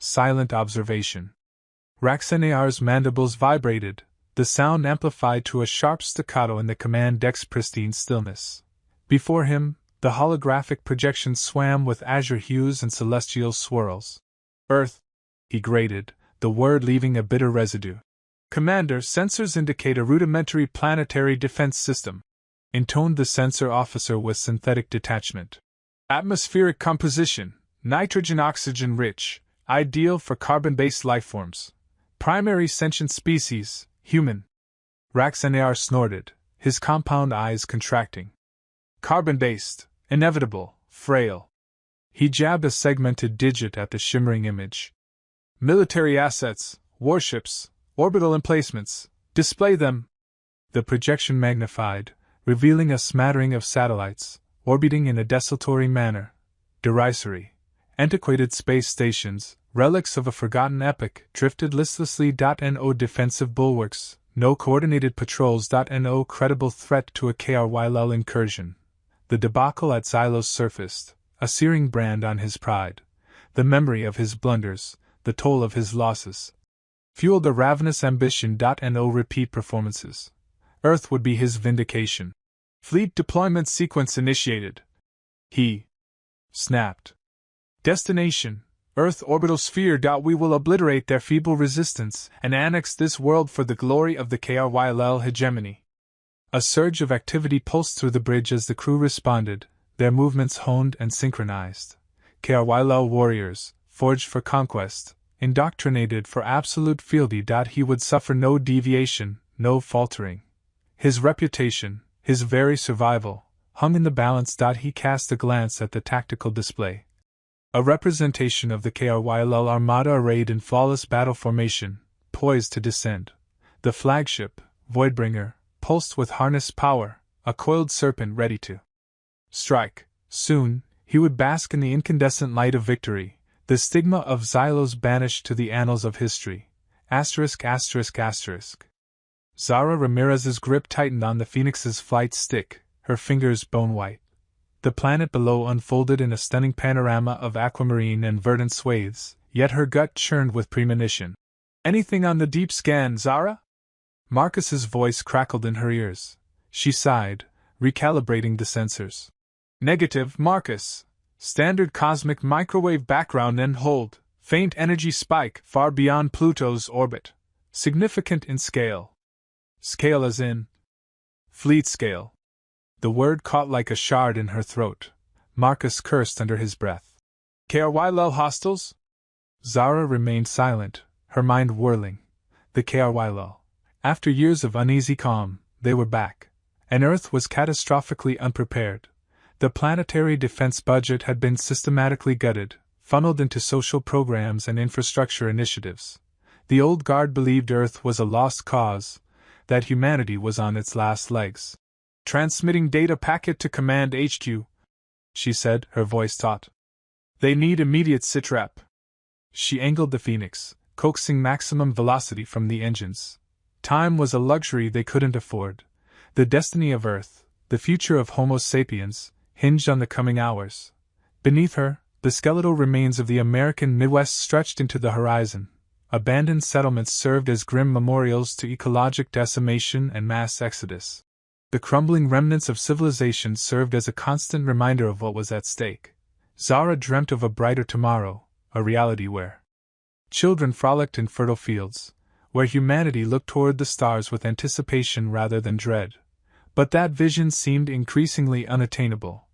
Silent observation. Raxenear's mandibles vibrated, the sound amplified to a sharp staccato in the command deck's pristine stillness. Before him, the holographic projection swam with azure hues and celestial swirls. Earth, he grated, the word leaving a bitter residue. Commander, sensors indicate a rudimentary planetary defense system, intoned the sensor officer with synthetic detachment. Atmospheric composition, nitrogen-oxygen rich, ideal for carbon-based lifeforms. Primary sentient species, human. Raxenear snorted, his compound eyes contracting. Carbon-based, inevitable, frail. He jabbed a segmented digit at the shimmering image. Military assets, warships, orbital emplacements, display them. The projection magnified, revealing a smattering of satellites, orbiting in a desultory manner. Derisory. Antiquated space stations, relics of a forgotten epoch, drifted listlessly. No defensive bulwarks, no coordinated patrols. No credible threat to a KRYL incursion. The debacle at Xylos surfaced, a searing brand on his pride. The memory of his blunders, the toll of his losses, fueled a ravenous ambition. No repeat performances. Earth would be his vindication. Fleet deployment sequence initiated. He snapped. Destination, Earth orbital sphere. We will obliterate their feeble resistance and annex this world for the glory of the KRYL hegemony. A surge of activity pulsed through the bridge as the crew responded, their movements honed and synchronized. KRYL warriors, forged for conquest, indoctrinated for absolute fealty. He would suffer no deviation, no faltering. His reputation, his very survival, hung in the balance. He cast a glance at the tactical display. A representation of the KRYL armada arrayed in flawless battle formation, poised to descend. The flagship, Voidbringer, pulsed with harnessed power, a coiled serpent ready to strike. Soon, he would bask in the incandescent light of victory, the stigma of Xylos banished to the annals of history. Zara Ramirez's grip tightened on the Phoenix's flight stick, her fingers bone-white. The planet below unfolded in a stunning panorama of aquamarine and verdant swathes, yet her gut churned with premonition. Anything on the deep scan, Zara? Marcus's voice crackled in her ears. She sighed, recalibrating the sensors. Negative, Marcus. Standard cosmic microwave background and hold. Faint energy spike far beyond Pluto's orbit. Significant in scale. Scale as in fleet scale. The word caught like a shard in her throat. Marcus cursed under his breath. KRYL hostiles? Zara remained silent, her mind whirling. The KRYL. After years of uneasy calm, they were back. And Earth was catastrophically unprepared. The planetary defense budget had been systematically gutted, funneled into social programs and infrastructure initiatives. The old guard believed Earth was a lost cause, that humanity was on its last legs. Transmitting data packet to Command HQ, she said, her voice taut. They need immediate sitrep. She angled the Phoenix, coaxing maximum velocity from the engines. Time was a luxury they couldn't afford. The destiny of Earth, the future of Homo sapiens, hinged on the coming hours. Beneath her, the skeletal remains of the American Midwest stretched into the horizon. Abandoned settlements served as grim memorials to ecologic decimation and mass exodus. The crumbling remnants of civilization served as a constant reminder of what was at stake. Zara dreamt of a brighter tomorrow, a reality where children frolicked in fertile fields, where humanity looked toward the stars with anticipation rather than dread. But that vision seemed increasingly unattainable,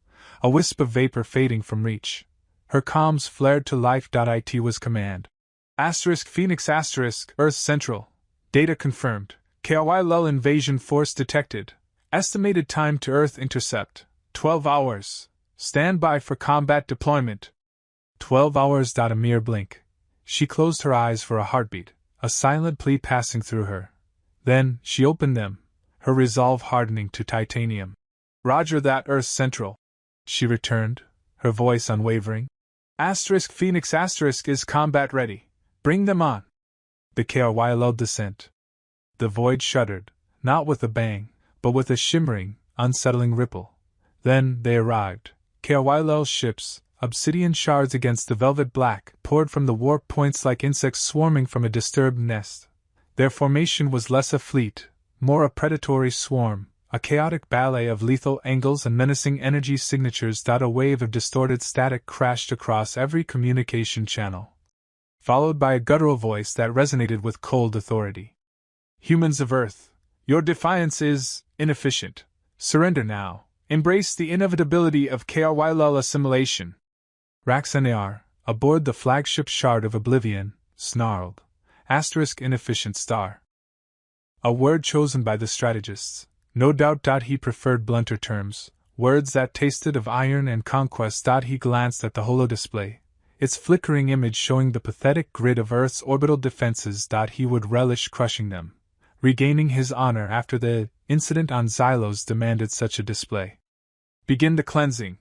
a wisp of vapor fading from reach. Her comms flared to life. It was command. Phoenix Earth Central. Data confirmed. KRYL invasion force detected. Estimated time to Earth intercept, 12 hours. Stand by for combat deployment. 12 hours. A mere blink. She closed her eyes for a heartbeat, a silent plea passing through her. Then, she opened them, her resolve hardening to titanium. Roger that, Earth Central. She returned, her voice unwavering. Phoenix is combat ready. Bring them on. The KRYL descent. The void shuddered, not with a bang, but with a shimmering, unsettling ripple. Then they arrived. KRYL ships, obsidian shards against the velvet black, poured from the warp points like insects swarming from a disturbed nest. Their formation was less a fleet, more a predatory swarm, a chaotic ballet of lethal angles and menacing energy signatures. A wave of distorted static crashed across every communication channel, followed by a guttural voice that resonated with cold authority. Humans of Earth, your defiance is inefficient. Surrender now. Embrace the inevitability of KRYL assimilation. Raxanar, aboard the flagship Shard of Oblivion, snarled. *inefficient star. A word chosen by the strategists. No doubt. He preferred blunter terms, words that tasted of iron and conquest. He glanced at the holodisplay, its flickering image showing the pathetic grid of Earth's orbital defenses. He would relish crushing them, regaining his honor after the incident on Xylos demanded such a display. Begin the cleansing,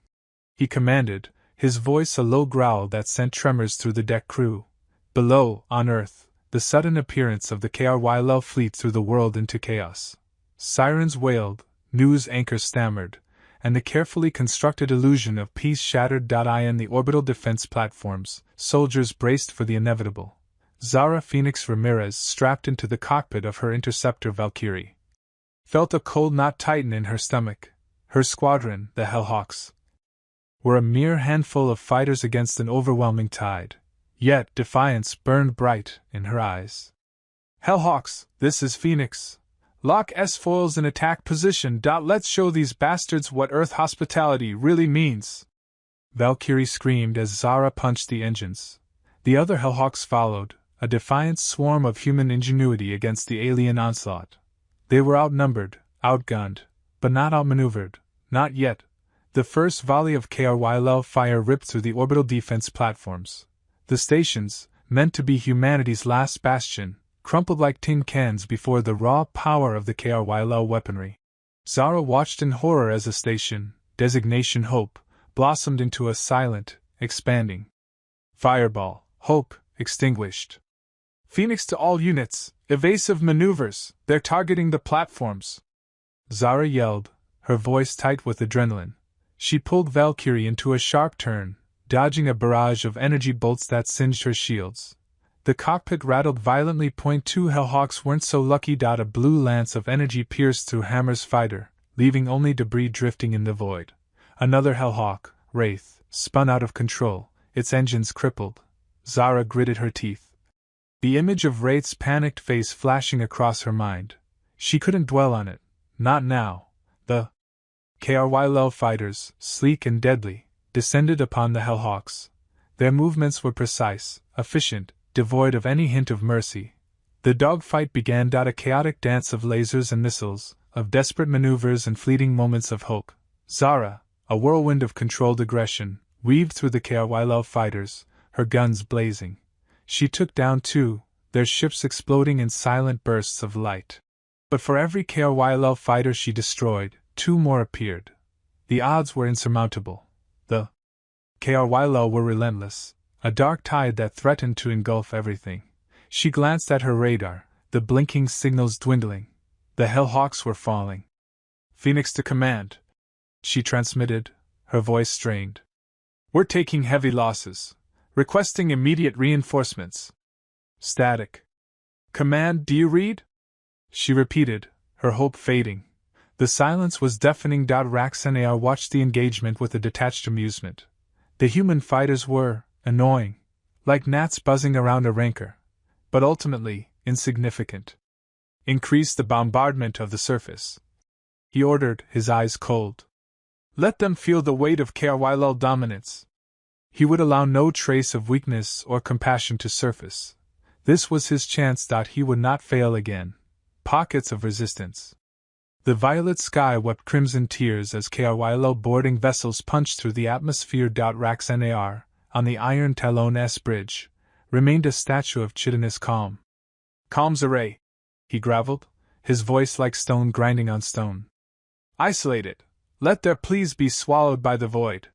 he commanded, his voice a low growl that sent tremors through the deck crew. Below, on Earth, the sudden appearance of the KRYL fleet threw the world into chaos. Sirens wailed, news anchors stammered, and the carefully constructed illusion of peace shattered. In the orbital defense platforms, soldiers braced for the inevitable. Zara Phoenix Ramirez, strapped into the cockpit of her interceptor Valkyrie, felt a cold knot tighten in her stomach. Her squadron, the Hellhawks, were a mere handful of fighters against an overwhelming tide. Yet defiance burned bright in her eyes. Hellhawks, this is Phoenix. Lock S-foils in attack position. Let's show these bastards what Earth hospitality really means. Valkyrie screamed as Zara punched the engines. The other Hellhawks followed, a defiant swarm of human ingenuity against the alien onslaught. They were outnumbered, outgunned, but not outmaneuvered, not yet. The first volley of KRYL fire ripped through the orbital defense platforms. The stations, meant to be humanity's last bastion, crumpled like tin cans before the raw power of the KRYL weaponry. Zara watched in horror as a station, designation Hope, blossomed into a silent, expanding fireball. Hope, extinguished. Phoenix to all units, evasive maneuvers, they're targeting the platforms. Zara yelled, her voice tight with adrenaline. She pulled Valkyrie into a sharp turn, dodging a barrage of energy bolts that singed her shields. The cockpit rattled violently. Two Hellhawks weren't so lucky. A blue lance of energy pierced through Hammer's fighter, leaving only debris drifting in the void. Another Hellhawk, Wraith, spun out of control, its engines crippled. Zara gritted her teeth, the image of Wraith's panicked face flashing across her mind. She couldn't dwell on it. Not now. The KRYL fighters, sleek and deadly, descended upon the Hellhawks. Their movements were precise, efficient, devoid of any hint of mercy. The dogfight began. A chaotic dance of lasers and missiles, of desperate maneuvers and fleeting moments of hope. Zara, a whirlwind of controlled aggression, weaved through the KRYL fighters, her guns blazing. She took down two, their ships exploding in silent bursts of light. But for every KRYL fighter she destroyed, two more appeared. The odds were insurmountable. The KRYL were relentless, a dark tide that threatened to engulf everything. She glanced at her radar, the blinking signals dwindling. The Hellhawks were falling. Phoenix to command, she transmitted, her voice strained. We're taking heavy losses. Requesting immediate reinforcements. Static. Command, do you read? She repeated, her hope fading. The silence was deafening. Raxanar watched the engagement with a detached amusement. The human fighters were annoying, like gnats buzzing around a rancor, but ultimately insignificant. Increase the bombardment of the surface, he ordered, his eyes cold. Let them feel the weight of KRYL dominance. He would allow no trace of weakness or compassion to surface. This was his chance. He would not fail again. Pockets of resistance. The violet sky wept crimson tears as KRYL boarding vessels punched through the atmosphere. Raxanar, on the iron Talon S bridge, remained a statue of chitinous calm. Calm's array, he gravelled, his voice like stone grinding on stone. Isolate it. Let their pleas be swallowed by the void.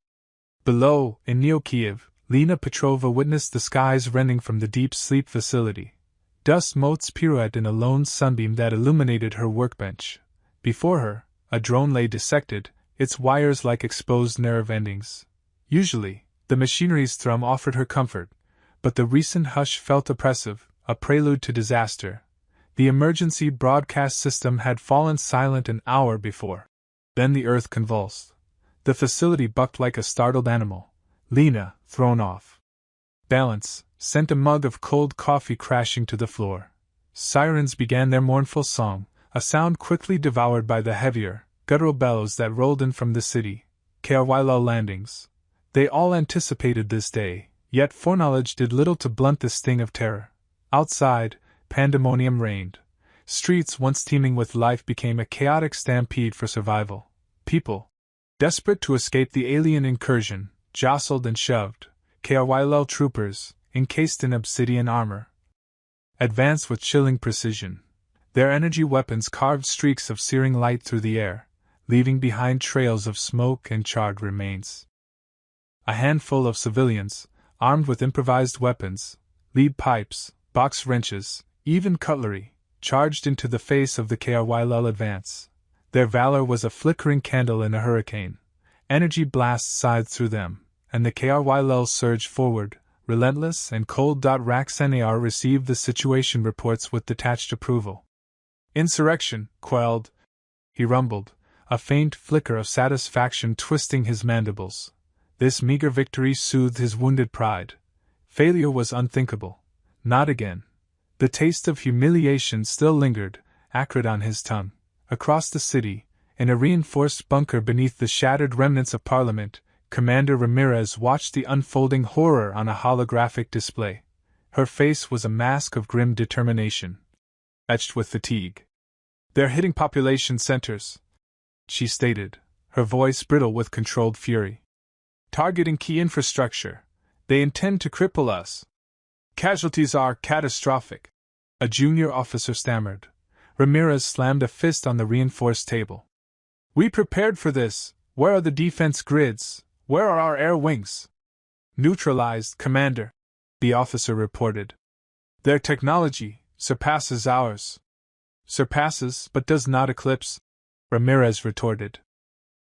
Below, in Neo-Kiev, Lena Petrova witnessed the skies rending from the deep sleep facility. Dust motes pirouette in a lone sunbeam that illuminated her workbench. Before her, a drone lay dissected, its wires like exposed nerve endings. Usually, The machinery's thrum offered her comfort, but the recent hush felt oppressive, a prelude to disaster. The emergency broadcast system had fallen silent an hour before. Then the earth convulsed. The facility bucked like a startled animal. Lena, thrown off balance, sent a mug of cold coffee crashing to the floor. Sirens began their mournful song, a sound quickly devoured by the heavier, guttural bellows that rolled in from the city. HFY landings. They all anticipated this day, yet foreknowledge did little to blunt the sting of terror. Outside, pandemonium reigned. Streets once teeming with life became a chaotic stampede for survival. People, desperate to escape the alien incursion, jostled and shoved. HFY troopers, encased in obsidian armor, advanced with chilling precision. Their energy weapons carved streaks of searing light through the air, leaving behind trails of smoke and charred remains. A handful of civilians, armed with improvised weapons, lead pipes, box wrenches, even cutlery, charged into the face of the HFY advance. Their valor was a flickering candle in a hurricane. Energy blasts sighed through them, and the HFY surged forward, relentless and cold. Raxnar received the situation reports with detached approval. Insurrection, quelled, he rumbled, a faint flicker of satisfaction twisting his mandibles. This meager victory soothed his wounded pride. Failure was unthinkable. Not again. The taste of humiliation still lingered, acrid on his tongue. Across the city, in a reinforced bunker beneath the shattered remnants of Parliament, Commander Ramirez watched the unfolding horror on a holographic display. Her face was a mask of grim determination, etched with fatigue. "They're hitting population centers," she stated, her voice brittle with controlled fury. "Targeting key infrastructure. They intend to cripple us. Casualties are catastrophic," a junior officer stammered. Ramirez slammed a fist on the reinforced table. "We prepared for this. Where are the defense grids? Where are our air wings?" "Neutralized, Commander," the officer reported. "Their technology surpasses ours." "Surpasses, but does not eclipse," Ramirez retorted.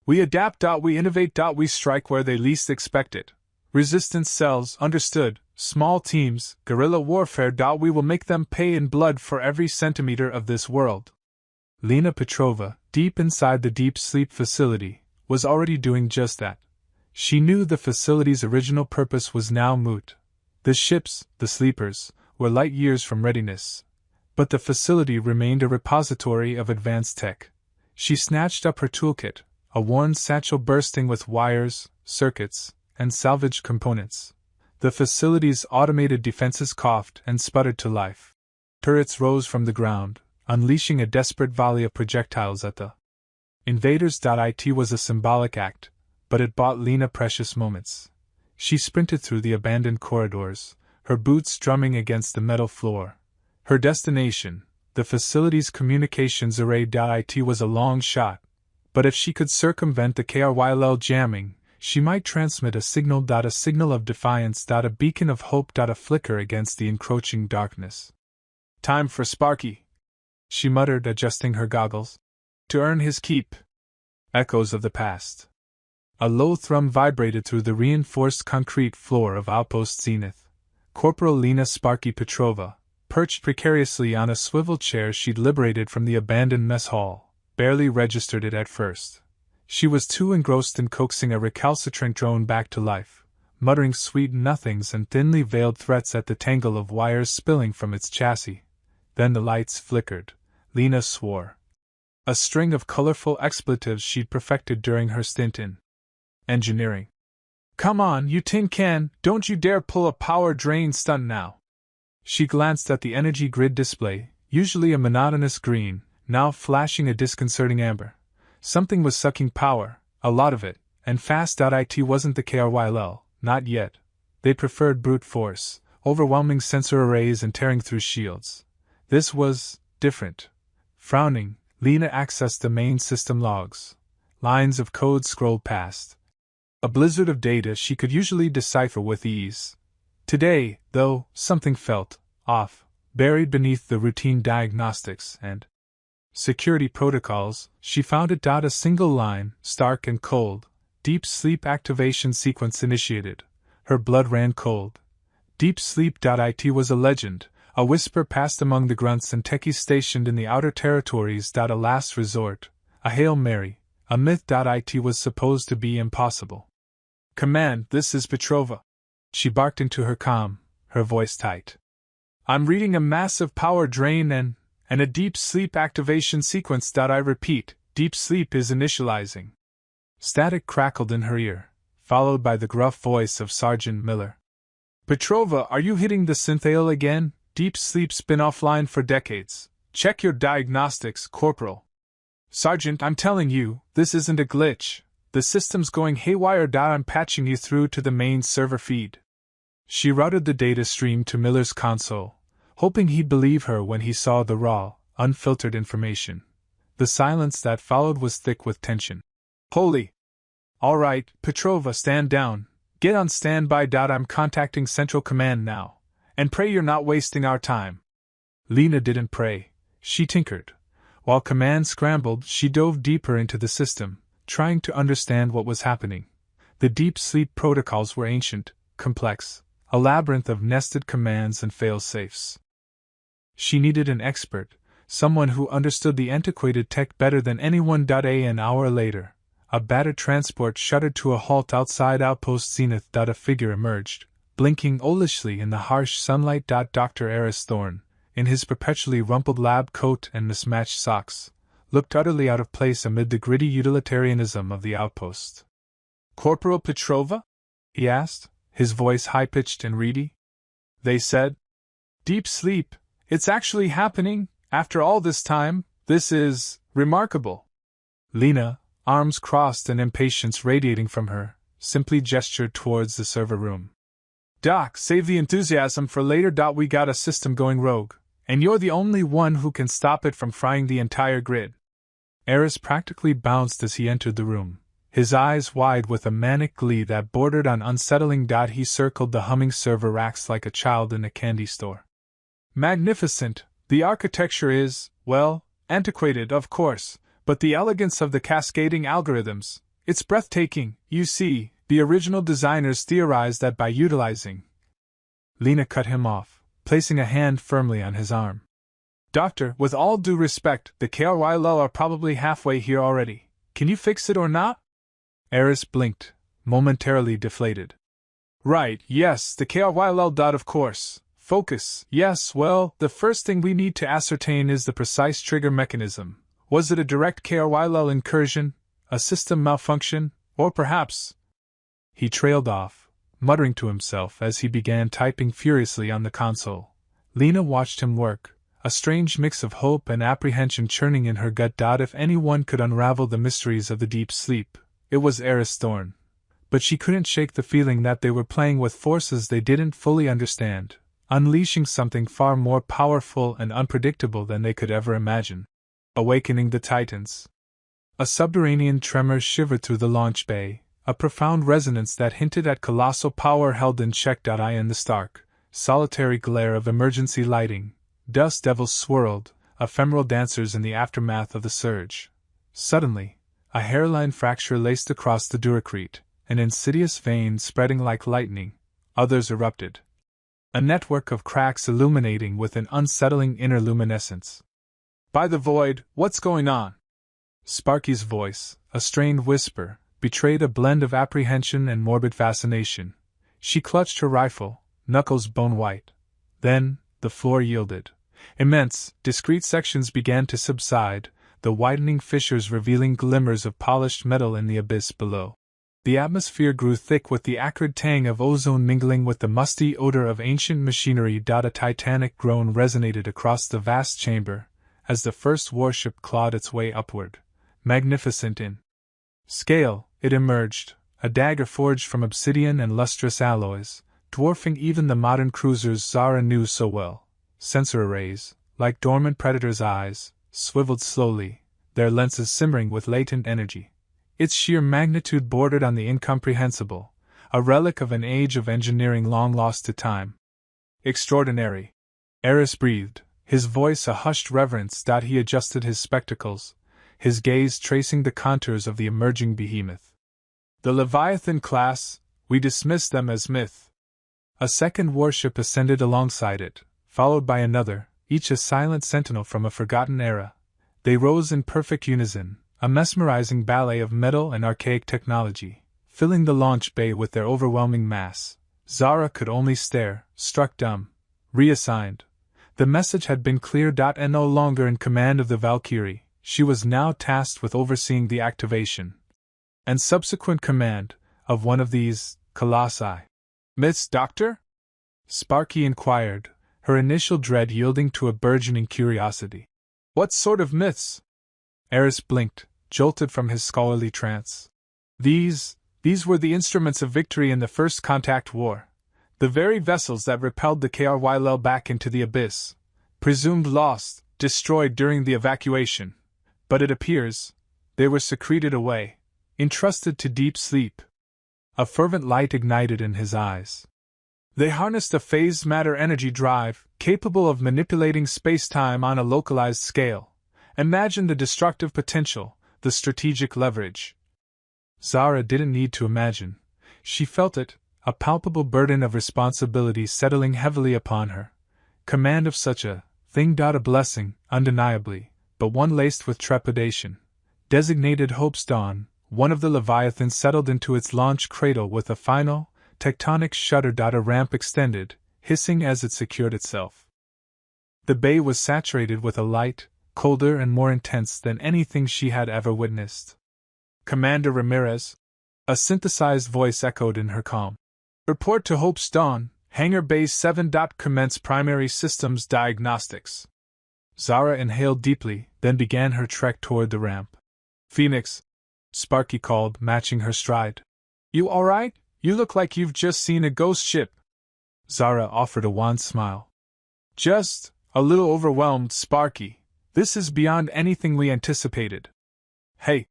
"We adapt. We innovate. We strike where they least expect it. Resistance cells, understood. Small teams, guerrilla warfare. We will make them pay in blood for every centimeter of this world." Lena Petrova, deep inside the deep sleep facility, was already doing just that. She knew the facility's original purpose was now moot. The ships, the sleepers, were light years from readiness. But the facility remained a repository of advanced tech. She snatched up her toolkit, a worn satchel bursting with wires, circuits, and salvaged components. The facility's automated defenses coughed and sputtered to life. Turrets rose from the ground, unleashing a desperate volley of projectiles at the invaders. It was a symbolic act, but it bought Lena precious moments. She sprinted through the abandoned corridors, her boots drumming against the metal floor. Her destination, the facility's communications array. It was a long shot, but if she could circumvent the HFY jamming, she might transmit a signal. A signal of defiance. A beacon of hope. A flicker against the encroaching darkness. "Time for Sparky," she muttered, adjusting her goggles. "To earn his keep." Echoes of the past. A low thrum vibrated through the reinforced concrete floor of Outpost Zenith. Corporal Lena Sparky Petrova, perched precariously on a swivel chair she'd liberated from the abandoned mess hall, barely registered it at first. She was too engrossed in coaxing a recalcitrant drone back to life, muttering sweet nothings and thinly veiled threats at the tangle of wires spilling from its chassis. Then the lights flickered. Lena swore. A string of colorful expletives she'd perfected during her stint in engineering. "Come on, you tin can, don't you dare pull a power drain stunt now." She glanced at the energy grid display, usually a monotonous green, now flashing a disconcerting amber. Something was sucking power, a lot of it, and fast. It wasn't the HFY, not yet. They preferred brute force, overwhelming sensor arrays and tearing through shields. This was different. Frowning, Lena accessed the main system logs. Lines of code scrolled past. A blizzard of data she could usually decipher with ease. Today, though, something felt off, buried beneath the routine diagnostics and security protocols. She found it. A single line, stark and cold. Deep sleep activation sequence initiated. Her blood ran cold. Deep sleep.it was a legend, a whisper passed among the grunts and techies stationed in the outer territories. A last resort, a Hail Mary, a myth.it was supposed to be impossible. Command, this is Petrova. She barked into her comm, her voice tight. I'm reading a massive power drain and a deep sleep activation sequence. I repeat, deep sleep is initializing. Static crackled in her ear, followed by the gruff voice of Sergeant Miller. Petrova, are you hitting the synthale again? Deep sleep's been offline for decades. Check your diagnostics, Corporal. Sergeant, I'm telling you, this isn't a glitch. The system's going haywire. I'm patching you through to the main server feed. She routed the data stream to Miller's console, hoping he'd believe her when he saw the raw, unfiltered information. The silence that followed was thick with tension. Holy! All right, Petrova, stand down. Get on standby. I'm contacting Central Command now. And pray you're not wasting our time. Lena didn't pray. She tinkered. While Command scrambled, she dove deeper into the system, trying to understand what was happening. The deep sleep protocols were ancient, complex, a labyrinth of nested commands and fail-safes. She needed an expert, someone who understood the antiquated tech better than anyone. An hour later, a battered transport shuddered to a halt outside Outpost Zenith. A figure emerged, blinking owlishly in the harsh sunlight. Dr. Eris Thorne, in his perpetually rumpled lab coat and mismatched socks, looked utterly out of place amid the gritty utilitarianism of the outpost. Corporal Petrova? He asked, his voice high-pitched and reedy. They said, deep sleep. It's actually happening, after all this time. This is remarkable. Lena, arms crossed and impatience radiating from her, simply gestured towards the server room. Doc, save the enthusiasm for later. We got a system going rogue, and you're the only one who can stop it from frying the entire grid. Eris practically bounced as he entered the room, his eyes wide with a manic glee that bordered on unsettling. He circled the humming server racks like a child in a candy store. Magnificent. The architecture is, well, antiquated, of course, but the elegance of the cascading algorithms, it's breathtaking. You see, the original designers theorized that by utilizing. Lena cut him off, placing a hand firmly on his arm. Doctor, with all due respect, the KRYL are probably halfway here already. Can you fix it or not? Eris blinked, momentarily deflated. Right, yes, the KRYL. Of course. Focus, yes, well, the first thing we need to ascertain is the precise trigger mechanism. Was it a direct KRYL incursion, a system malfunction, or perhaps... He trailed off, muttering to himself as he began typing furiously on the console. Lena watched him work, a strange mix of hope and apprehension churning in her gut. If anyone could unravel the mysteries of the deep sleep, it was Eris Thorne. But she couldn't shake the feeling that they were playing with forces they didn't fully understand, unleashing something far more powerful and unpredictable than they could ever imagine. Awakening the Titans. A subterranean tremor shivered through the launch bay, a profound resonance that hinted at colossal power held in check. In the stark, solitary glare of emergency lighting, dust devils swirled, ephemeral dancers in the aftermath of the surge. Suddenly, a hairline fracture laced across the Duracrete, an insidious vein spreading like lightning. Others erupted. A network of cracks illuminating with an unsettling inner luminescence. By the void, what's going on? Sparky's voice, a strained whisper, betrayed a blend of apprehension and morbid fascination. She clutched her rifle, knuckles bone-white. Then, the floor yielded. Immense, discrete sections began to subside, the widening fissures revealing glimmers of polished metal in the abyss below. The atmosphere grew thick with the acrid tang of ozone mingling with the musty odor of ancient machinery. A titanic groan resonated across the vast chamber, as the first warship clawed its way upward. Magnificent in scale, it emerged, a dagger forged from obsidian and lustrous alloys, dwarfing even the modern cruisers Zara knew so well. Sensor arrays, like dormant predators' eyes, swiveled slowly, their lenses simmering with latent energy. Its sheer magnitude bordered on the incomprehensible, a relic of an age of engineering long lost to time. Extraordinary. Eris breathed, his voice a hushed reverence. He adjusted his spectacles, his gaze tracing the contours of the emerging behemoth. The Leviathan class, we dismiss them as myth. A second warship ascended alongside it, followed by another, each a silent sentinel from a forgotten era. They rose in perfect unison, a mesmerizing ballet of metal and archaic technology, filling the launch bay with their overwhelming mass. Zara could only stare, struck dumb. Reassigned. The message had been clear. And no longer in command of the Valkyrie, she was now tasked with overseeing the activation and subsequent command of one of these colossi. "Myths, Doctor?" Sparky inquired, her initial dread yielding to a burgeoning curiosity. "What sort of myths?" Eris blinked, jolted from his scholarly trance. These were the instruments of victory in the First Contact War. The very vessels that repelled the KRYL back into the abyss. Presumed lost, destroyed during the evacuation. But it appears they were secreted away, entrusted to deep sleep. A fervent light ignited in his eyes. They harnessed a phased matter energy drive, capable of manipulating space-time on a localized scale. Imagine the destructive potential, the strategic leverage. Zara didn't need to imagine. She felt it, a palpable burden of responsibility settling heavily upon her. Command of such a thing. A blessing, undeniably, but one laced with trepidation. Designated Hope's Dawn, one of the Leviathans settled into its launch cradle with a final, tectonic shudder. A ramp extended, hissing as it secured itself. The bay was saturated with a light, colder and more intense than anything she had ever witnessed. "Commander Ramirez?" A synthesized voice echoed in her calm. "Report to Hope's Dawn, Hangar Bay 7. Commence primary systems diagnostics." Zara inhaled deeply, then began her trek toward the ramp. "Phoenix," Sparky called, matching her stride. "You alright? You look like you've just seen a ghost ship." Zara offered a wan smile. "Just a little overwhelmed, Sparky. This is beyond anything we anticipated." "Hey,"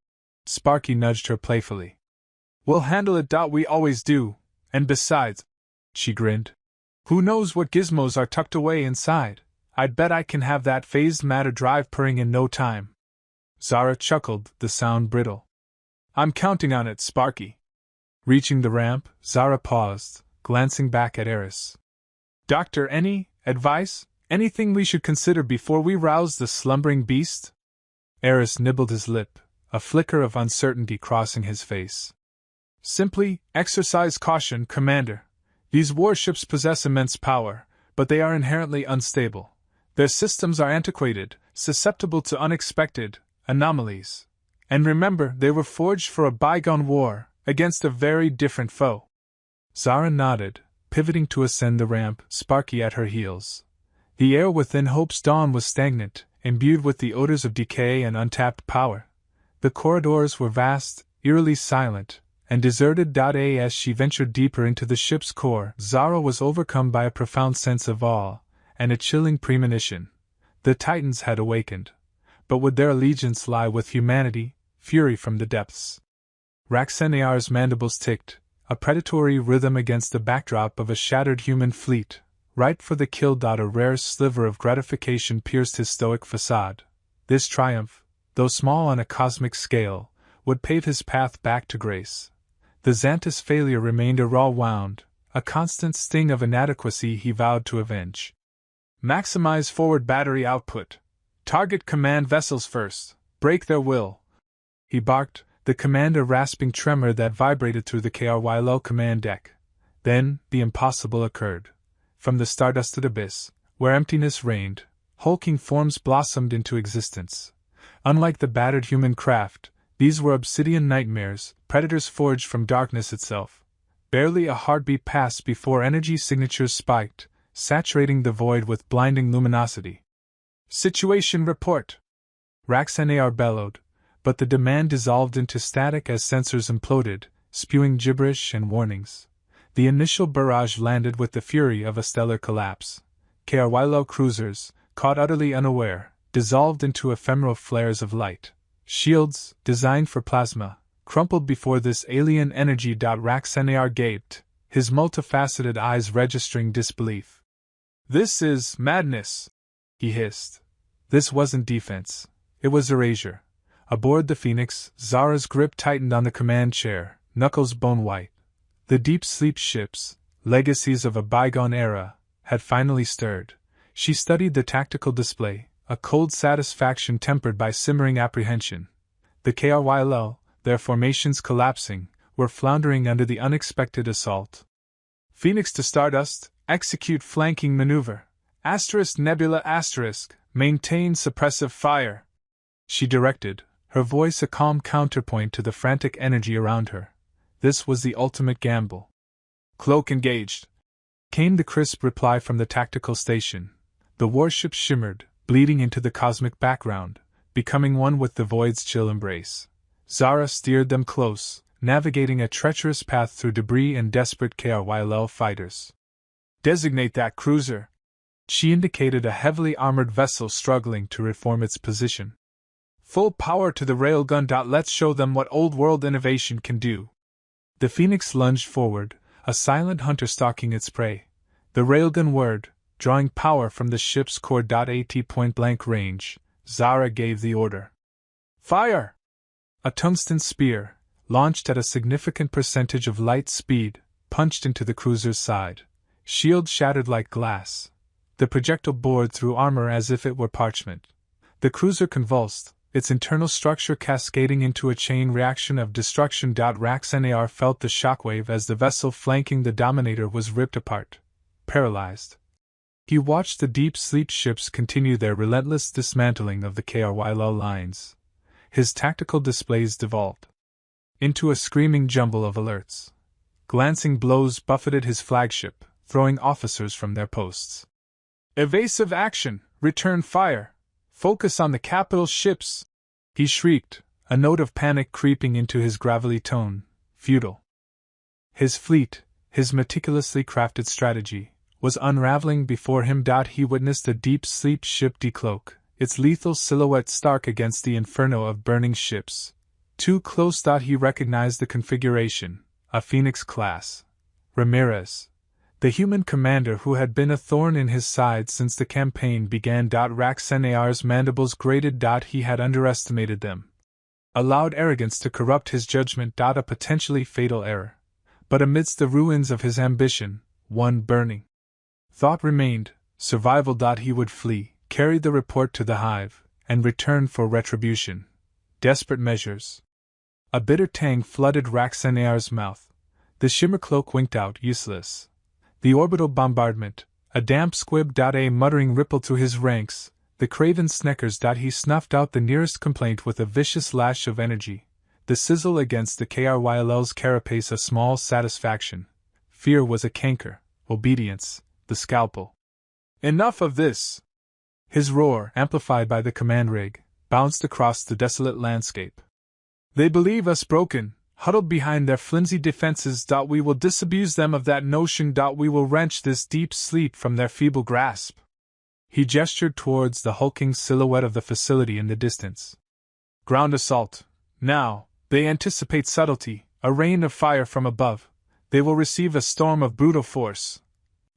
Sparky nudged her playfully. "We'll handle it. We always do, and besides," she grinned, "who knows what gizmos are tucked away inside? I'd bet I can have that phased matter drive purring in no time." Zara chuckled, the sound brittle. "I'm counting on it, Sparky." Reaching the ramp, Zara paused, glancing back at Eris. "Doctor, any advice? Anything we should consider before we rouse the slumbering beast?" Eris nibbled his lip, a flicker of uncertainty crossing his face. "Simply, exercise caution, Commander. These warships possess immense power, but they are inherently unstable. Their systems are antiquated, susceptible to unexpected anomalies. And remember, they were forged for a bygone war, against a very different foe." Zara nodded, pivoting to ascend the ramp, Sparky at her heels. The air within Hope's Dawn was stagnant, imbued with the odors of decay and untapped power. The corridors were vast, eerily silent, and deserted. As she ventured deeper into the ship's core, Zara was overcome by a profound sense of awe, and a chilling premonition. The Titans had awakened. But would their allegiance lie with humanity, fury from the depths? Raxenear's mandibles ticked, a predatory rhythm against the backdrop of a shattered human fleet, ripe for the kill. A rare sliver of gratification pierced his stoic facade. This triumph, though small on a cosmic scale, would pave his path back to grace. The Xanthus failure remained a raw wound, a constant sting of inadequacy he vowed to avenge. "Maximize forward battery output. Target command vessels first. Break their will," he barked, the command a rasping tremor that vibrated through the KRYL command deck. Then, the impossible occurred. From the stardusted abyss, where emptiness reigned, hulking forms blossomed into existence. Unlike the battered human craft, these were obsidian nightmares, predators forged from darkness itself. Barely a heartbeat passed before energy signatures spiked, saturating the void with blinding luminosity. "Situation report!" Raxenear bellowed, but the demand dissolved into static as sensors imploded, spewing gibberish and warnings. The initial barrage landed with the fury of a stellar collapse. KRYL cruisers, caught utterly unaware, dissolved into ephemeral flares of light. Shields, designed for plasma, crumpled before this alien energy. Raxenear gaped, his multifaceted eyes registering disbelief. "This is madness," he hissed. This wasn't defense. It was erasure. Aboard the Phoenix, Zara's grip tightened on the command chair, knuckles bone-white. The deep sleep ships, legacies of a bygone era, had finally stirred. She studied the tactical display, a cold satisfaction tempered by simmering apprehension. The KRYL, their formations collapsing, were floundering under the unexpected assault. Phoenix to Stardust, execute flanking maneuver. Nebula maintain suppressive fire. She directed, her voice a calm counterpoint to the frantic energy around her. This was the ultimate gamble. Cloak engaged, came the crisp reply from the tactical station. The warships shimmered, bleeding into the cosmic background, becoming one with the void's chill embrace. Zara steered them close, navigating a treacherous path through debris and desperate KRYL fighters. Designate that cruiser. She indicated a heavily armored vessel struggling to reform its position. Full power to the railgun. Let's show them what old-world innovation can do. The Phoenix lunged forward, a silent hunter stalking its prey. The railgun whirred, drawing power from the ship's core. At point-blank range, Zara gave the order. Fire! A tungsten spear, launched at a significant percentage of light speed, punched into the cruiser's side. Shield shattered like glass. The projectile bored through armor as if it were parchment. The cruiser convulsed, its internal structure cascading into a chain reaction of destruction. Raxnar felt the shockwave as the vessel flanking the Dominator was ripped apart. Paralyzed, he watched the deep sleep ships continue their relentless dismantling of the KRYL lines. His tactical displays devolved into a screaming jumble of alerts. Glancing blows buffeted his flagship, throwing officers from their posts. Evasive action, return fire, focus on the capital ships, he shrieked, a note of panic creeping into his gravelly tone. Futile. His fleet, his meticulously crafted strategy, was unraveling before him. He witnessed a deep sleep ship decloak, its lethal silhouette stark against the inferno of burning ships. Too close. He recognized the configuration, a Phoenix class. Ramirez, the human commander who had been a thorn in his side since the campaign began. Raxnar's mandibles grated. He had underestimated them. Allowed arrogance to corrupt his judgment. A potentially fatal error. But amidst the ruins of his ambition, one burning thought remained: survival. He would flee, carry the report to the hive, and return for retribution. Desperate measures. A bitter tang flooded Raxnar's mouth. The shimmer cloak winked out, useless. The orbital bombardment, a damp squib. A muttering rippled through his ranks, the craven sneckers. He snuffed out the nearest complaint with a vicious lash of energy. The sizzle against the KRYL's carapace a small satisfaction. Fear was a canker, obedience, the scalpel. Enough of this! His roar, amplified by the command rig, bounced across the desolate landscape. They believe us broken, huddled behind their flimsy defenses. We will disabuse them of that notion. We will wrench this deep sleep from their feeble grasp. He gestured towards the hulking silhouette of the facility in the distance. Ground assault. Now, they anticipate subtlety, a rain of fire from above. They will receive a storm of brutal force.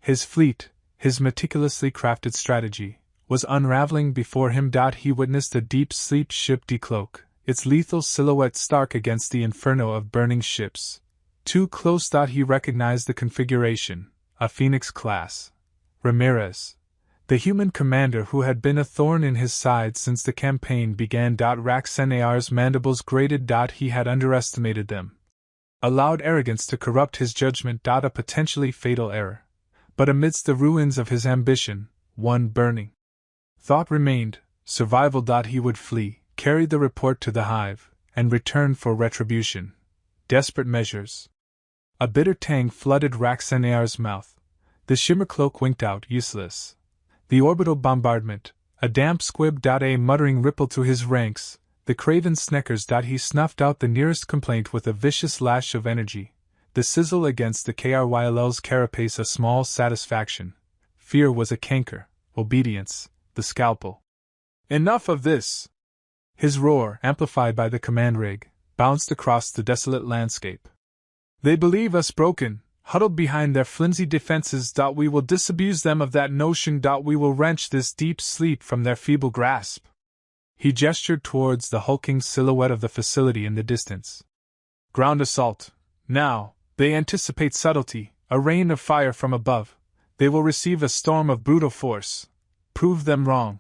His fleet, his meticulously crafted strategy, was unraveling before him. He witnessed a deep sleep ship decloak, its lethal silhouette stark against the inferno of burning ships. Too close. He recognized the configuration, a Phoenix class. Ramirez, the human commander who had been a thorn in his side since the campaign began. Raxnar's mandibles grated. He had underestimated them. Allowed arrogance to corrupt his judgment. A potentially fatal error. But amidst the ruins of his ambition, one burning thought remained: survival. He would flee, carry the report to the hive, and return for retribution. Desperate measures. A bitter tang flooded Raxnar's mouth. The shimmer cloak winked out, useless. The orbital bombardment, a damp squib. A muttering rippled through his ranks, the craven sneckers. He snuffed out the nearest complaint with a vicious lash of energy. The sizzle against the KRYL's carapace a small satisfaction. Fear was a canker, obedience, the scalpel. Enough of this! His roar, amplified by the command rig, bounced across the desolate landscape. They believe us broken, huddled behind their flimsy defenses. We will disabuse them of that notion. We will wrench this deep sleep from their feeble grasp. He gestured towards the hulking silhouette of the facility in the distance. Ground assault. Now, they anticipate subtlety, A rain of fire from above. They will receive a storm of brutal force. Prove them wrong.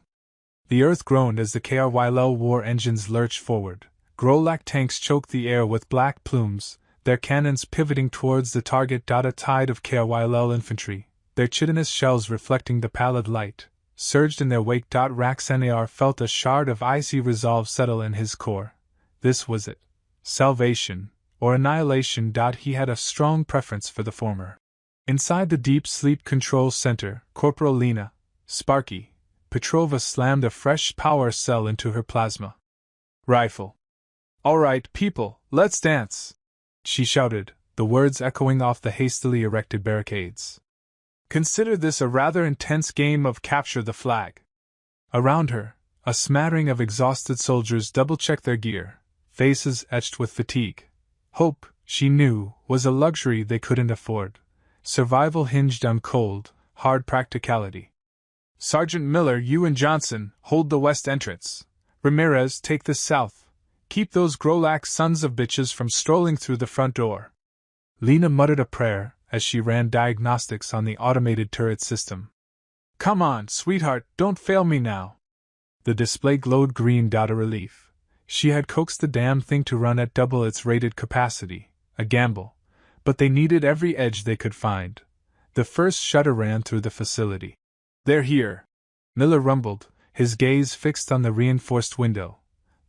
The earth groaned as the KRYL war engines lurched forward. Grolak tanks choked the air with black plumes, their cannons pivoting towards the target. A tide of KRYL infantry, their chitinous shells reflecting the pallid light, surged in their wake. Raxanar felt a shard of icy resolve settle in his core. This was it. Salvation, or annihilation. He had a strong preference for the former. Inside the deep sleep control center, Corporal Lena, Sparky, Petrova slammed a fresh power cell into her plasma rifle. "All right, people, let's dance," she shouted, the words echoing off the hastily erected barricades. "Consider this a rather intense game of capture the flag." Around her, a smattering of exhausted soldiers double-checked their gear, faces etched with fatigue. Hope, she knew, was a luxury they couldn't afford. Survival hinged on cold, hard practicality. "Sergeant Miller, you and Johnson, hold the west entrance. Ramirez, take the south. Keep those Grolak sons of bitches from strolling through the front door." Lena muttered a prayer as she ran diagnostics on the automated turret system. "Come on, sweetheart, don't fail me now." The display glowed green. A relief. She had coaxed the damn thing to run at double its rated capacity, a gamble, but they needed every edge they could find. The first shudder ran through the facility. "They're here," Miller rumbled, his gaze fixed on the reinforced window.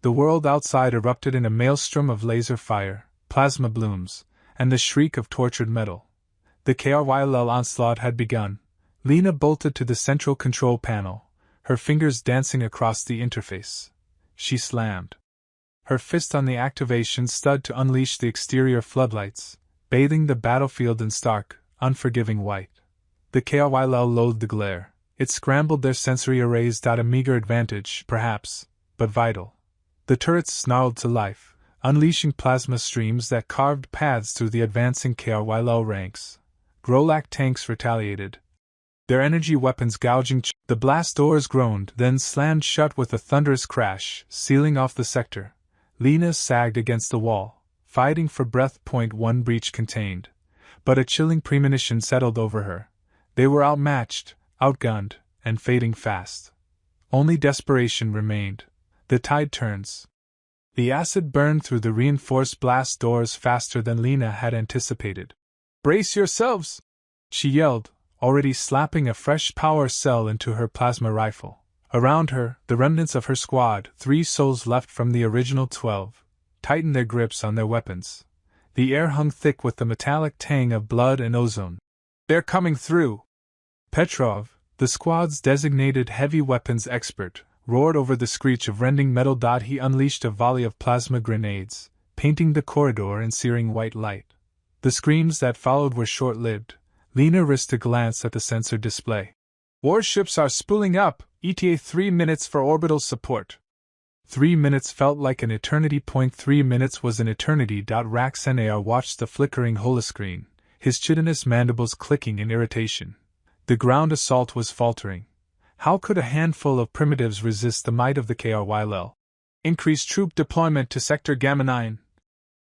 The world outside erupted in a maelstrom of laser fire, plasma blooms, and the shriek of tortured metal. The KRYL onslaught had begun. Lena bolted to the central control panel, her fingers dancing across the interface. She slammed her fist on the activation stud to unleash the exterior floodlights, bathing the battlefield in stark, unforgiving white. The KRYL loathed the glare. It scrambled their sensory arrays. A meager advantage, perhaps, but vital. The turrets snarled to life, unleashing plasma streams that carved paths through the advancing KRYL ranks. Grolak tanks retaliated, their energy weapons gouging. The blast doors groaned, then slammed shut with a thunderous crash, sealing off the sector. Lena sagged against the wall, fighting for breath. Point one breach contained. But a chilling premonition settled over her. They were outmatched, outgunned, and fading fast. Only desperation remained. The tide turns. The acid burned through the reinforced blast doors faster than Lena had anticipated. "Brace yourselves!" she yelled, already slapping a fresh power cell into her plasma rifle. Around her, the remnants of her squad, 3 souls left from the original 12, tightened their grips on their weapons. The air hung thick with the metallic tang of blood and ozone. "They're coming through!" Petrov, the squad's designated heavy weapons expert, roared over the screech of rending metal. He unleashed a volley of plasma grenades, painting the corridor in searing white light. The screams that followed were short-lived. Lena risked a glance at the sensor display. "Warships are spooling up, ETA 3 minutes for orbital support." 3 minutes felt like an eternity. 3 minutes was an eternity. Raxanar watched the flickering holoscreen, his chitinous mandibles clicking in irritation. The ground assault was faltering. How could a handful of primitives resist the might of the KRYL? "Increase troop deployment to Sector Gamma 9.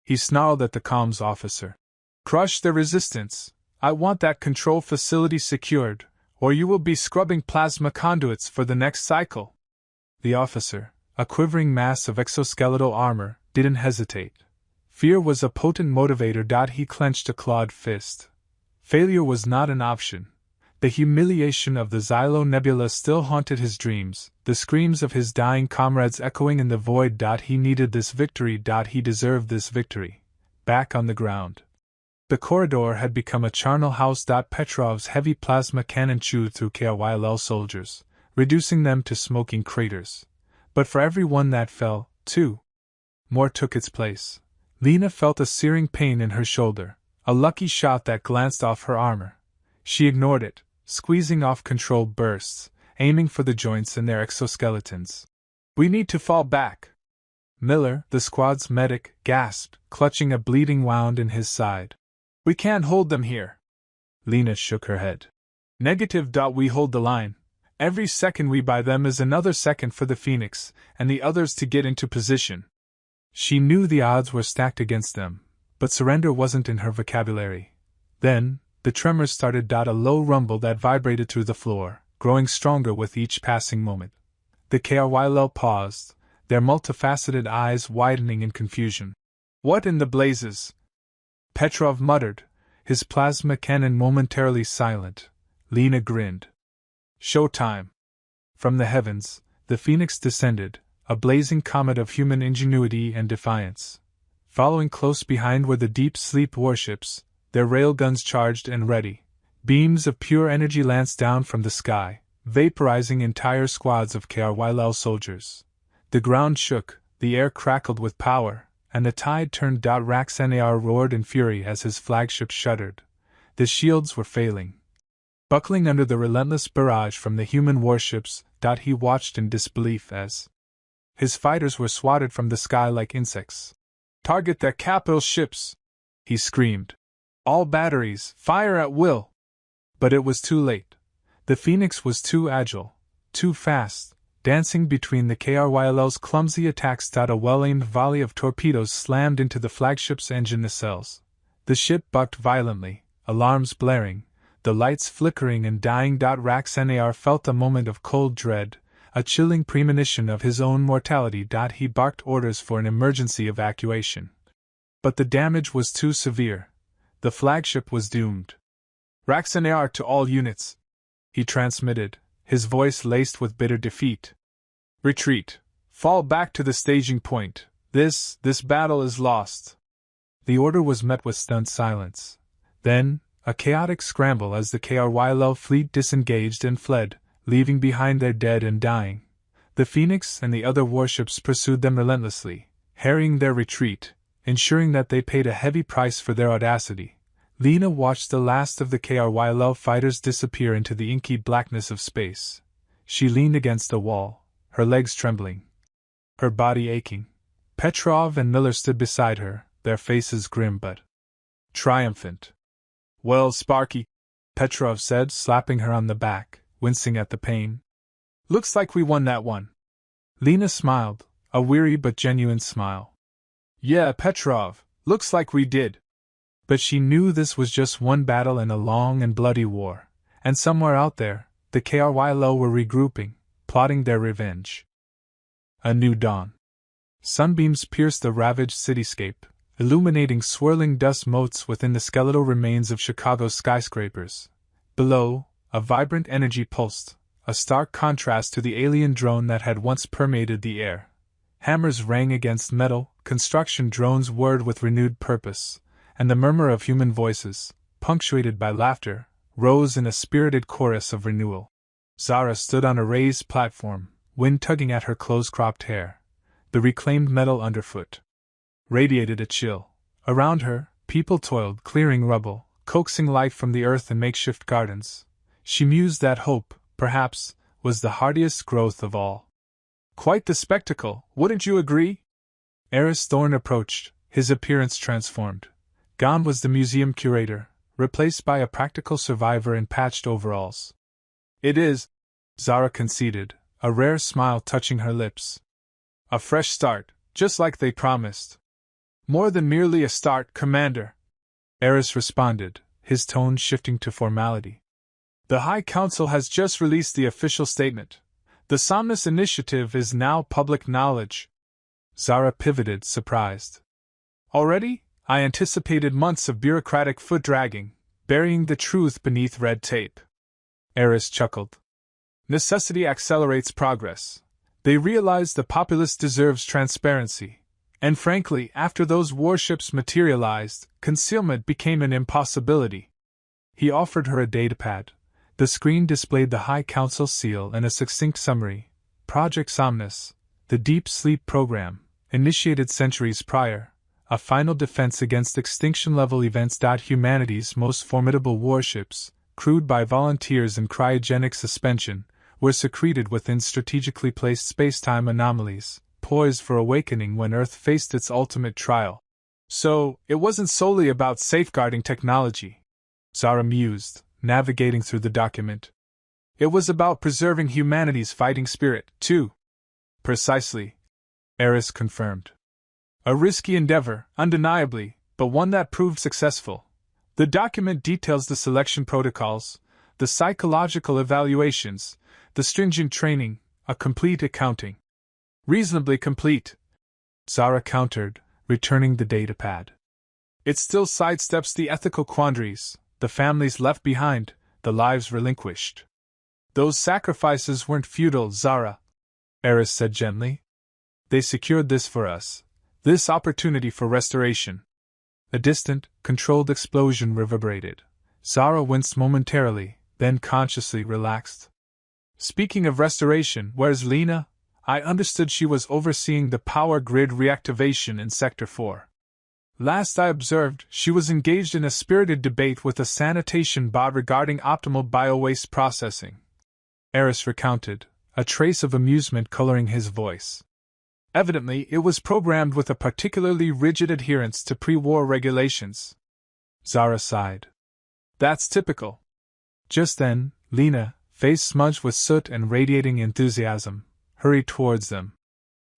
He snarled at the comms officer. "Crush the resistance. I want that control facility secured, or you will be scrubbing plasma conduits for the next cycle." The officer, a quivering mass of exoskeletal armor, didn't hesitate. Fear was a potent motivator. He clenched a clawed fist. Failure was not an option. The humiliation of the Xylo Nebula still haunted his dreams, the screams of his dying comrades echoing in the void. He needed this victory. He deserved this victory. Back on the ground. The corridor had become a charnel house. Petrov's heavy plasma cannon chewed through KRYL soldiers, reducing them to smoking craters. But for every one that fell, 2 more took its place. Lena felt a searing pain in her shoulder, a lucky shot that glanced off her armor. She ignored it, squeezing off controlled bursts, aiming for the joints in their exoskeletons. "We need to fall back." Miller, the squad's medic, gasped, clutching a bleeding wound in his side. "We can't hold them here." Lena shook her head. "Negative. We hold the line. Every second we buy them is another second for the Phoenix, and the others to get into position." She knew the odds were stacked against them, but surrender wasn't in her vocabulary. Then, The tremors started. A low rumble that vibrated through the floor, growing stronger with each passing moment. The KRYL paused, their multifaceted eyes widening in confusion. What in the blazes? Petrov muttered, his plasma cannon momentarily silent. Lena grinned. Showtime. From the heavens, the Phoenix descended, a blazing comet of human ingenuity and defiance. Following close behind were the deep sleep warships, their railguns charged and ready. Beams of pure energy lanced down from the sky, vaporizing entire squads of KRYL soldiers. The ground shook, the air crackled with power, and the tide turned. Raxanar roared in fury as his flagship shuddered. The shields were failing. Buckling under the relentless barrage from the human warships, he watched in disbelief as his fighters were swatted from the sky like insects. Target their capital ships! He screamed. All batteries, fire at will! But it was too late. The Phoenix was too agile, too fast, dancing between the KRYL's clumsy attacks. A well-aimed volley of torpedoes slammed into the flagship's engine nacelles. The ship bucked violently, alarms blaring, the lights flickering and dying. Raxanar felt a moment of cold dread, a chilling premonition of his own mortality. He barked orders for an emergency evacuation. But the damage was too severe. The flagship was doomed. Raxanar to all units, he transmitted, his voice laced with bitter defeat. Retreat. Fall back to the staging point. This battle is lost. The order was met with stunned silence. Then, a chaotic scramble as the KRYL fleet disengaged and fled, leaving behind their dead and dying. The Phoenix and the other warships pursued them relentlessly, harrying their retreat, ensuring that they paid a heavy price for their audacity. Lena watched the last of the KRYL fighters disappear into the inky blackness of space. She leaned against a wall, her legs trembling, her body aching. Petrov and Miller stood beside her, their faces grim but triumphant. Well, Sparky, Petrov said, slapping her on the back, wincing at the pain. Looks like we won that one. Lena smiled, a weary but genuine smile. Yeah, Petrov, looks like we did. But she knew this was just one battle in a long and bloody war, and somewhere out there, the KRYL were regrouping, plotting their revenge. A new dawn. Sunbeams pierced the ravaged cityscape, illuminating swirling dust motes within the skeletal remains of Chicago's skyscrapers. Below, a vibrant energy pulsed, a stark contrast to the alien drone that had once permeated the air. Hammers rang against metal, construction drones whirred with renewed purpose, and the murmur of human voices, punctuated by laughter, rose in a spirited chorus of renewal. Zara stood on a raised platform, wind tugging at her close-cropped hair. The reclaimed metal underfoot radiated a chill. Around her, people toiled, clearing rubble, coaxing life from the earth in makeshift gardens. She mused that hope, perhaps, was the hardiest growth of all. Quite the spectacle, wouldn't you agree? Eris Thorne approached, his appearance transformed. Gone was the museum curator, replaced by a practical survivor in patched overalls. It is, Zara conceded, a rare smile touching her lips. A fresh start, just like they promised. More than merely a start, Commander, Eris responded, his tone shifting to formality. The High Council has just released the official statement. The Somnus Initiative is now public knowledge. Zara pivoted, surprised. Already? I anticipated months of bureaucratic foot-dragging, burying the truth beneath red tape. Eris chuckled. Necessity accelerates progress. They realize the populace deserves transparency. And frankly, after those warships materialized, concealment became an impossibility. He offered her a datapad. The screen displayed the High Council seal and a succinct summary. Project Somnus, the deep sleep program, initiated centuries prior. A final defense against extinction-level events. Humanity's most formidable warships, crewed by volunteers in cryogenic suspension, were secreted within strategically placed spacetime anomalies, poised for awakening when Earth faced its ultimate trial. So, it wasn't solely about safeguarding technology, Zara mused, navigating through the document. It was about preserving humanity's fighting spirit, too. Precisely, Eris confirmed. A risky endeavor, undeniably, but one that proved successful. The document details the selection protocols, the psychological evaluations, the stringent training, a complete accounting. Reasonably complete, Zara countered, returning the datapad. It still sidesteps the ethical quandaries, the families left behind, the lives relinquished. Those sacrifices weren't futile, Zara, Eris said gently. They secured this for us, this opportunity for restoration. A distant, controlled explosion reverberated. Zara winced momentarily, then consciously relaxed. Speaking of restoration, where's Lena? I understood she was overseeing the power grid reactivation in Sector 4. Last I observed, she was engaged in a spirited debate with a sanitation bot regarding optimal biowaste processing. Eris recounted, a trace of amusement coloring his voice. Evidently, it was programmed with a particularly rigid adherence to pre-war regulations. Zara sighed. That's typical. Just then, Lena, face smudged with soot and radiating enthusiasm, hurried towards them.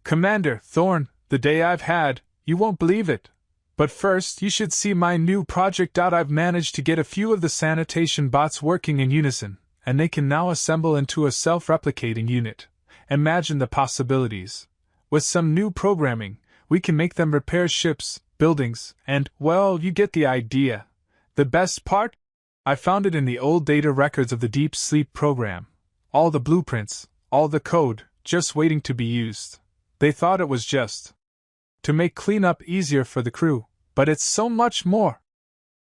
Commander Thorne, the day I've had, you won't believe it. But first, you should see my new project. I've managed to get a few of the sanitation bots working in unison, and they can now assemble into a self-replicating unit. Imagine the possibilities. With some new programming, we can make them repair ships, buildings, and, well, you get the idea. The best part? I found it in the old data records of the Deep Sleep program. All the blueprints, all the code, just waiting to be used. They thought it was just to make cleanup easier for the crew, but it's so much more.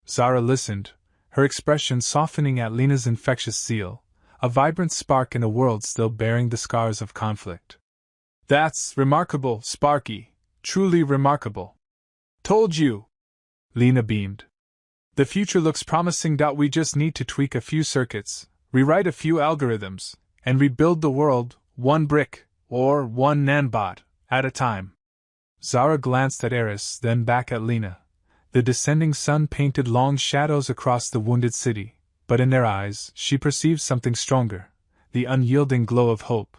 Zara listened, her expression softening at Lena's infectious zeal, a vibrant spark in a world still bearing the scars of conflict. That's remarkable, Sparky, truly remarkable. Told you. Lena beamed. The future looks promising. We just need to tweak a few circuits, rewrite a few algorithms, and rebuild the world, one brick, or one nanbot, at a time. Zara glanced at Eris, then back at Lena. The descending sun painted long shadows across the wounded city, but in their eyes she perceived something stronger, the unyielding glow of hope.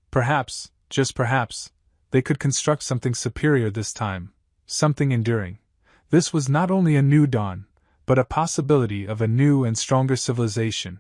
Perhaps, just perhaps, they could construct something superior this time, something enduring. This was not only a new dawn, but a possibility of a new and stronger civilization.